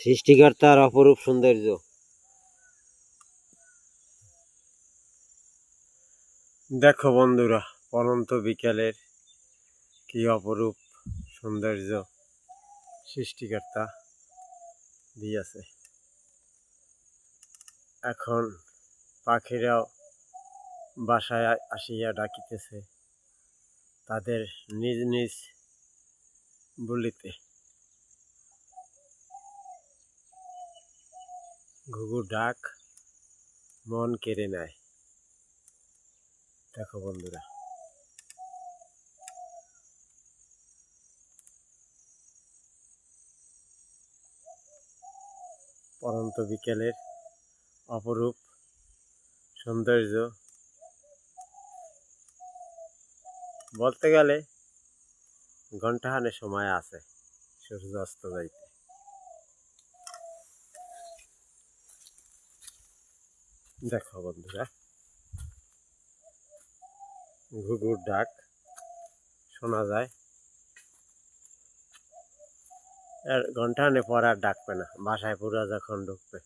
সৃষ্টিকর্তার অপরূপ সৌন্দর্য। দেখো বন্ধুরা, পরন্ত বিকেলের কি অপরূপ সৌন্দর্য সৃষ্টিকর্তা দিয়েছে। এখন পাখিরাও বাসায় আসিয়া ডাকিতেছে তাদের নিজ নিজ বলিতে। ঘুঘুর ডাক মন কেড়ে নেয়। দেখো বন্ধুরা, পরন্ত বিকেলের অপরূপ সৌন্দর্য বলতে গেলে ঘন্টাখানে সময় আছে সূর্য অস্ত যাইতে। দেখো বন্ধুরা, ঘুঘুর ডাক শোনা যায়। আর ঘন্টাখানে পর আর ডাকবে না, বাসায় পুরা যখন ঢুকবে